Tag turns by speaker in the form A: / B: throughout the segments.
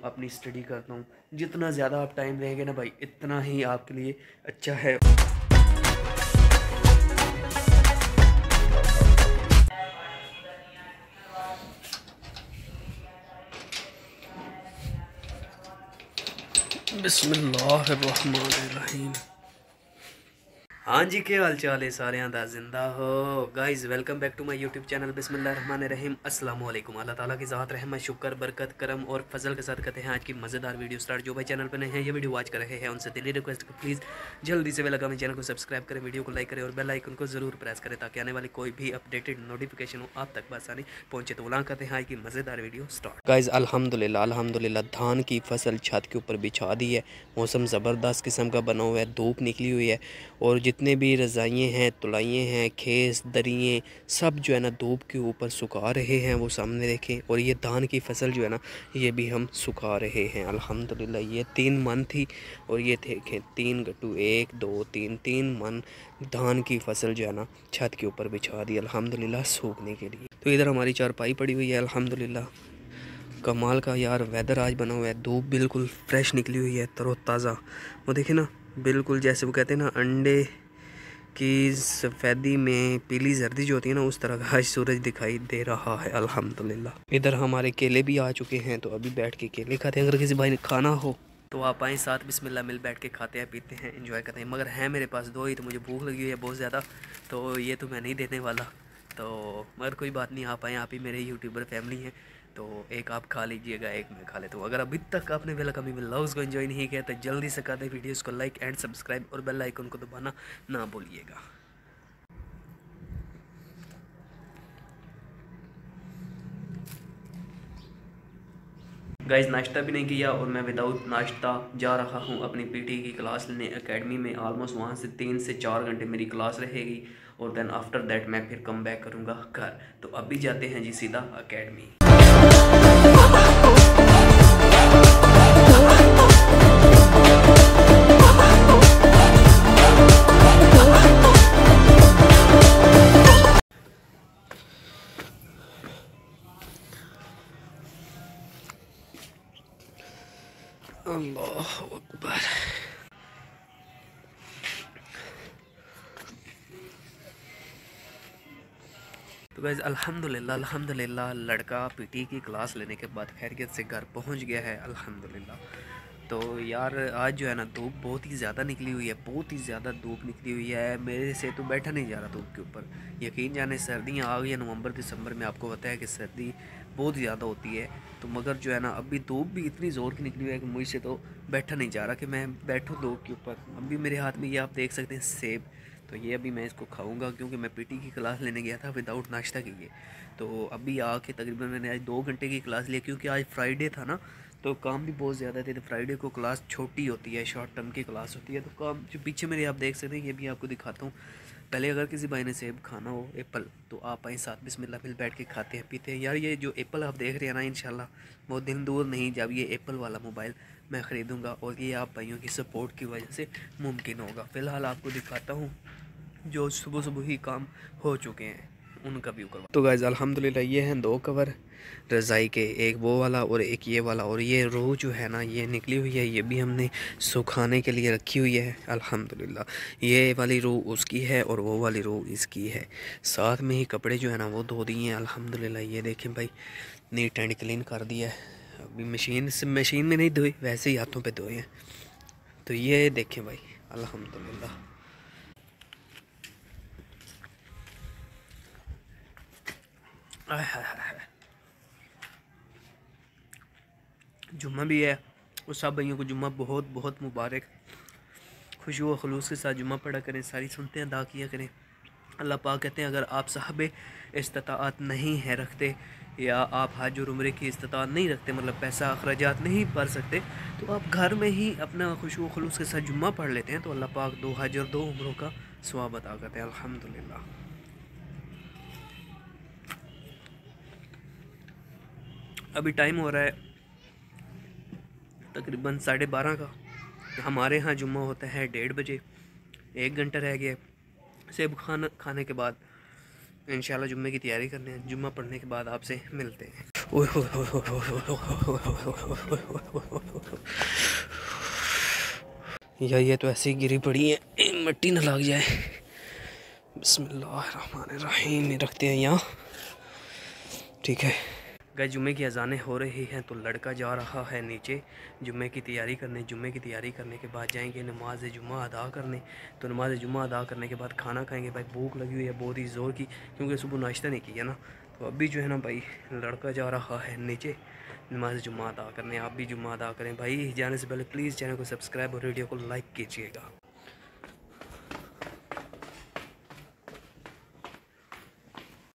A: अपनी स्टडी करता हूँ। जितना ज़्यादा आप टाइम रहेंगे ना भाई, इतना ही आपके लिए अच्छा है। बिस्मिल्लाहिर्रहमानिर्रहीम। हाँ जी, क्या हाल चाल है सारे दा जिंदा हो guys. Welcome back to my YouTube channel बिस्मिल्लाहिर्रहमानिर्रहीम। अस्सलाम वालेकुम। अल्लाह ताला की ज़ात रहमत शुक्र बरकत करम और फजल के साथ करते हैं आज की मज़ेदार वीडियो स्टार्ट। जो भाई चैनल पर नए हैं, ये वीडियो वॉच कर रहे हैं, उनसे दिली रिक्वेस्ट कि प्लीज़ जल्दी से लगा मेरे चैनल को सब्सक्राइब करें, वीडियो को लाइक करें और बेल आइकन को ज़रूर प्रेस करें ताकि आने वाली कोई भी अपडेटेड नोटिफिकेशन हो आप तक बआसानी पहुँचे। तो बुला करते हैं आज की मज़ेदार वीडियो स्टार्ट। गाइस अल्हम्दुलिल्लाह धान की फसल छत के ऊपर बिछा दी है। मौसम ज़बरदस्त किस्म का बना हुआ है, धूप निकली हुई है और जितने भी रज़ाइयाँ हैं, तुलाइयाँ हैं, खेस दरियाँ सब जो है ना धूप के ऊपर सुखा रहे हैं। वो सामने देखें। और ये धान की फसल जो है ना ये भी हम सुखा रहे हैं अल्हम्दुलिल्लाह। ये 3 मन थी और ये देखें 3 गट्टू 1 2 3 मन धान की फसल जो है ना छत के ऊपर बिछा दी अल्हम्दुलिल्लाह सूखने के लिए। तो इधर हमारी चारपाई पड़ी हुई है अल्हम्दुलिल्लाह। कमाल का यार वेदर आज बना हुआ है, धूप बिल्कुल फ्रेश निकली हुई है, तरोताज़ा। वो देखे ना, बिल्कुल जैसे वो कहते हैं ना अंडे की सफ़ेदी में पीली जर्दी जो होती है ना, उस तरह का आज सूरज दिखाई दे रहा है अल्हम्दुलिल्लाह। इधर हमारे केले भी आ चुके हैं, तो अभी बैठ के केले खाते हैं। अगर किसी भाई ने खाना हो तो आप आएँ साथ, बिस्मिल्लाह मिल बैठ के खाते हैं, पीते हैं, एंजॉय करते हैं। मगर है मेरे पास 2 ही, तो मुझे भूख लगी हुई है बहुत ज़्यादा, तो ये तो मैं नहीं देने वाला। तो मगर कोई बात नहीं, आप आएँ, आप ही मेरे यूट्यूबर फैमिली हैं, तो एक आप खा लीजिएगा, एक मैं खा लेता हूँ। अगर अभी तक आपने वेलकम व्लॉग्स को एंजॉय नहीं किया तो जल्दी से कर दें वीडियोज़ को लाइक एंड सब्सक्राइब और बेल आइकन को दबाना ना भूलिएगा। गाइस नाश्ता भी नहीं किया और मैं विदाउट नाश्ता जा रहा हूँ अपनी पीटी की क्लास लेने एकेडमी में। ऑलमोस्ट वहाँ से 3 से 4 घंटे मेरी क्लास रहेगी और देन आफ्टर दैट मैं फिर कम बैक करूँगा घर। तो अभी जाते हैं जी सीधा एकेडमी। अल्लाह अकबर। तो गाइस अल्हम्दुलिल्लाह लड़का पीटी की क्लास लेने के बाद खैरियत से घर पहुंच गया है अल्हम्दुलिल्लाह। तो यार आज जो है ना धूप बहुत ही ज़्यादा निकली हुई है, बहुत ही ज़्यादा धूप निकली हुई है। मेरे से तो बैठा नहीं जा रहा धूप के ऊपर। यकीन जाने सर्दियाँ आ गई है, नवंबर दिसंबर में आपको पता है कि सर्दी बहुत ज़्यादा होती है। तो मगर जो है ना अभी धूप भी इतनी ज़ोर की निकली हुई है कि मुझसे तो बैठा नहीं जा रहा कि मैं बैठूँ धूप के ऊपर। अभी मेरे हाथ में ये आप देख सकते हैं सेब, तो ये अभी मैं इसको खाऊंगा क्योंकि मैं पीटी की क्लास लेने गया था विदाउट नाश्ता किए। तो अभी आके तकरीबन मैंने आज 2 घंटे की क्लास ली क्योंकि आज फ्राइडे था ना, तो काम भी बहुत ज़्यादा थे। तो फ्राइडे को क्लास छोटी होती है, शॉर्ट टर्म की क्लास होती है। तो काम जो पीछे मेरे आप देख सकते हैं, ये भी आपको दिखाता हूँ। पहले अगर किसी भाई ने सेब खाना हो, एप्पल, तो आप आए साथ बिस्मिल्लाह मिल बैठ के खाते हैं पीते हैं। यार ये जो एप्पल आप देख रहे हैं ना, इंशाल्लाह बहुत दिन दूर नहीं जब ये एप्पल वाला मोबाइल मैं ख़रीदूँगा और ये आप भाइयों की सपोर्ट की वजह से मुमकिन होगा। फ़िलहाल आपको दिखाता हूँ जो सुबह सुबह ही काम हो चुके हैं उनका व्यू करवा। तो गाइस अल्हम्दुलिल्लाह ये हैं 2 कवर रज़ाई के, एक वो वाला और एक ये वाला। और ये रो जो है ना ये निकली हुई है, ये भी हमने सुखाने के लिए रखी हुई है अल्हम्दुलिल्लाह। ये वाली रो उसकी है और वो वाली रो इसकी है। साथ में ही कपड़े जो है ना वो धो दिए हैं अल्हम्दुलिल्लाह। ये देखें भाई, नीट एंड क्लीन कर दिया है। अभी मशीन में नहीं धोई, वैसे ही हाथों पर धोए हैं। तो ये देखें भाई अल्हम्दुलिल्लाह। जुम्मा भी है और सब भाइयों को जुम्मा बहुत बहुत मुबारक। खुशू व खलूस के साथ जुम्मा पढ़ा करें, सारी सुनते अदा किया करें। अल्लाह पाक कहते हैं अगर आप साहब इस्तिताअत नहीं है रखते या आप हज और उम्रे की इस्तिताअत नहीं रखते, मतलब पैसा अखराजात नहीं भर सकते, तो आप घर में ही अपना खुशू व खलूस के साथ जुम्मा पढ़ लेते हैं, तो अल्लाह पाक 2 हज और 2 उम्रों का सवाब अता करते हैं अल्हम्दुलिल्लाह। अभी टाइम हो रहा है तकरीबन 12:30 का। हमारे यहाँ जुम्मा होता है 1:30 बजे, 1 घंटा रह गया। सेब खाने के बाद इंशाल्लाह जुम्मे की तैयारी करने हैं। जुम्मा पढ़ने के बाद आपसे मिलते हैं। ओह हो हो हो हो हो हो हो हो हो। या ये तो ऐसे ही गिरी पड़ी है, मिट्टी ना लग जाए। बिस्मिल्लाहिर्रहमानिर्रहीम रखते हैं यहाँ, ठीक है। गए जुम्मे की अजानें हो रही हैं तो लड़का जा रहा है नीचे जुम्मे की तैयारी करने। जुम्मे की तैयारी करने के बाद जाएंगे नमाज जुम्मा अदा करने। तो नमाज जुम्मा अदा करने के बाद खाना खाएंगे। भाई भूख लगी हुई है बहुत ही ज़ोर की, क्योंकि सुबह नाश्ता नहीं किया ना। तो अभी जो है ना भाई लड़का जा रहा है नीचे नमाज जुम्मा अदा करने। आप भी जुम्मा अदा करें भाई। जाने से पहले प्लीज़ चैनल को सब्सक्राइब और वीडियो को लाइक कीजिएगा।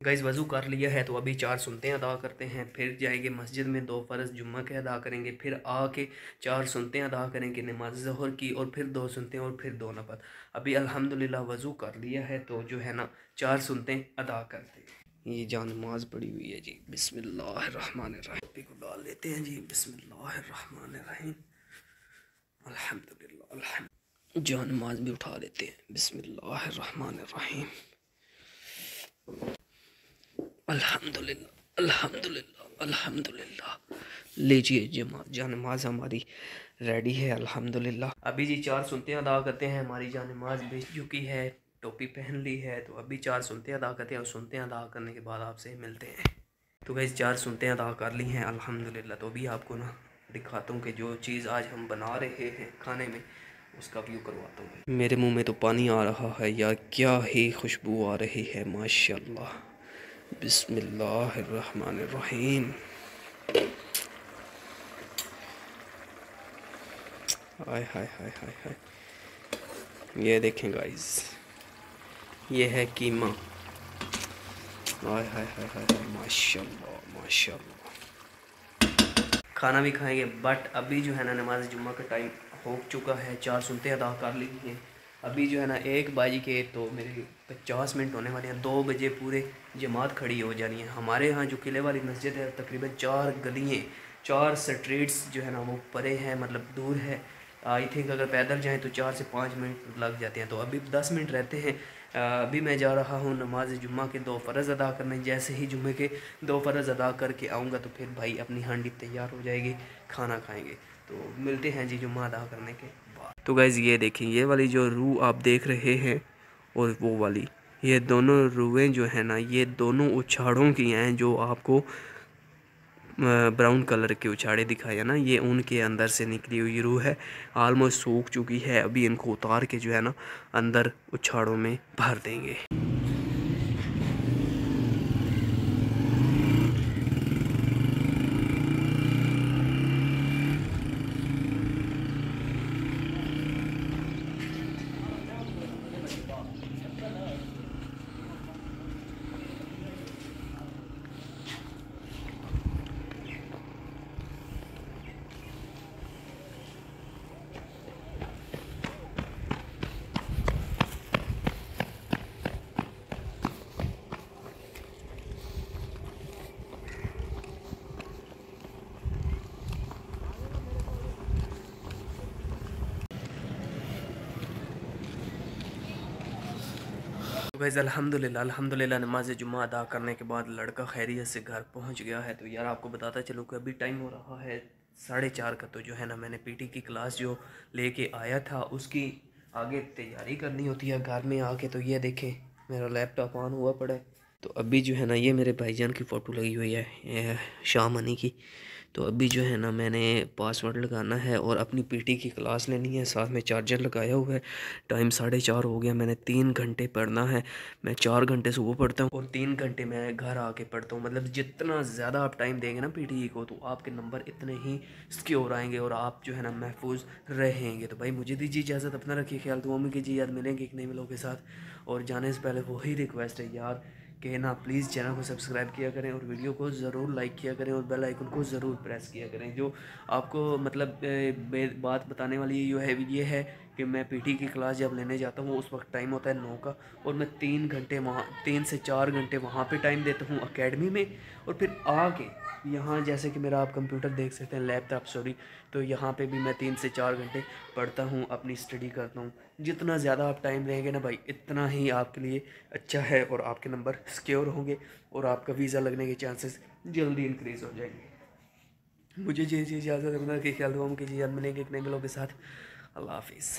A: गाइस वज़ू कर लिया है तो अभी 4 सुनते अदा करते हैं, फिर जाएंगे मस्जिद में 2 फ़र्ज़ जुम्मा के अदा करेंगे, फिर आके 4 सुनते अदा करेंगे नमाज ज़ोहर की, और फिर 2 सुनते और फिर 2 नफल। अभी अल्हम्दुलिल्लाह वज़ू कर लिया है तो जो है ना 4 सुनते अदा करते हैं। ये जान नमाज पड़ी हुई है जी। बिस्मिल्लाहिर्रहमानिर्रहीम को डाल लेते हैं जी। बिस्मिल्लाहिर्रहमानिर्रहीम अल्हम्दुलिल्लाह अल्हम्दुलिल्लाह। जान नमाज भी उठा लेते हैं। बिस्मिल्लाहिर्रहमानिर्रहीम अल्हम्दुलिल्लाह अल्हम्दुलिल्लाह अल्हम्दुलिल्लाह। लीजिए जान नमाज हमारी रेडी है अल्हम्दुलिल्लाह। अभी जी 4 सुनते अदा करते हैं। हमारी जान नमाज भेज चुकी है, टोपी पहन ली है, तो अभी 4 सुनते अदा करते हैं और सुनते अदा करने के बाद आपसे मिलते हैं। तो वैसे 4 सुनते अदा कर ली हैं अल्हम्दुलिल्लाह। तो अभी आपको ना दिखाता हूँ कि जो चीज़ आज हम बना रहे हैं खाने में उसका व्यू करवाता हूँ। मेरे मुंह में तो पानी आ रहा है यार, क्या ही खुशबू आ रही है माशाल्लाह। बिस्मिल्लाहिर्रहमानिर्रहीम। हाय हाय हाय हाय हाय। ये देखें गाइस, ये है कीमा। हाय हाय हाय हाय माशाल्लाह माशाल्लाह। खाना भी खाएंगे बट अभी जो है ना नमाज जुम्मा का टाइम हो चुका है। 4 सुनते अदा कर ली हैं। अभी जो है ना 1 बज के तो मेरे 50 मिनट होने वाले हैं। 2 बजे पूरे जमात खड़ी हो जानी है। हमारे यहाँ जो किले वाली मस्जिद है तकरीबन 4 गलियाँ 4 स्ट्रीट्स जो है ना वो परे हैं, मतलब दूर है। आई थिंक अगर पैदल जाएं तो 4 से 5 मिनट लग जाते हैं। तो अभी 10 मिनट रहते हैं। अभी मैं जा रहा हूँ नमाज जुम्मा के 2 फ़र्ज़ अदा करने। जैसे ही जुम्मे के 2 फ़र्ज़ अदा करके आऊँगा तो फिर भाई अपनी हांडी तैयार हो जाएगी, खाना खाएंगे। तो मिलते हैं जी जुम्मा अदा करने के बाद। तो गाइज़ ये देखें, ये वाली जो रूह आप देख रहे हैं और वो वाली, ये दोनों रूहें जो है ना ये दोनों उछाड़ों की हैं। जो आपको ब्राउन कलर के उछाड़े दिखाए ना, ये उनके अंदर से निकली हुई रूह है। आलमोस्ट सूख चुकी है। अभी इनको उतार के जो है ना अंदर उछाड़ों में भर देंगे। वैसे अल्हम्दुलिल्लाह नमाज जुम्मा अदा करने के बाद लड़का खैरियत से घर पहुंच गया है। तो यार आपको बताता चलूँ कि अभी टाइम हो रहा है 4:30 का। तो जो है ना मैंने पीटी की क्लास जो लेके आया था उसकी आगे तैयारी करनी होती है घर में आके। तो ये देखें मेरा लैपटॉप ऑन हुआ पड़ा है। तो अभी जो है ना ये मेरे भाईजान की फ़ोटो लगी हुई है शाह मनी की। तो अभी जो है ना मैंने पासवर्ड लगाना है और अपनी पीटी की क्लास लेनी है। साथ में चार्जर लगाया हुआ है। टाइम 4:30 हो गया। मैंने 3 घंटे पढ़ना है। मैं 4 घंटे सुबह पढ़ता हूँ और 3 घंटे मैं घर आके पढ़ता हूँ। मतलब जितना ज़्यादा आप टाइम देंगे ना पीटी को तो आपके नंबर इतने ही सिक्योर आएंगे और आप जो है ना महफूज रहेंगे। तो भाई मुझे दीजिए इजाज़त, अपना रखिए ख्याल। दुआ में कीजिए, याद मिलेंगे एक नए मिलों के साथ। और जाने से पहले वही रिक्वेस्ट है यार कि ना प्लीज़ चैनल को सब्सक्राइब किया करें और वीडियो को ज़रूर लाइक किया करें और बेल आइकन को ज़रूर प्रेस किया करें। जो आपको मतलब बात बताने वाली जो है ये है कि कि मैं पीटी की क्लास जब लेने जाता हूँ उस वक्त टाइम होता है 9 का, और मैं 3 घंटे वहाँ 3 से 4 घंटे वहाँ पे टाइम देता हूँ एकेडमी में, और फिर आके यहाँ जैसे कि मेरा आप कंप्यूटर देख सकते हैं, लैपटॉप सॉरी, तो यहाँ पे भी मैं 3 से 4 घंटे पढ़ता हूँ, अपनी स्टडी करता हूँ। जितना ज़्यादा आप टाइम देंगे ना भाई, इतना ही आपके लिए अच्छा है, और आपके नंबर सिक्योर होंगे और आपका वीज़ा लगने के चांसेस जल्दी इंक्रीज़ हो जाएंगे। मुझे ये चीज़ इजाज़त है, अपना कि ख्याल दुआ में कीजिए, याद मिलेंगे एक नए मिलों के साथ। अल्लाह हाफिज़।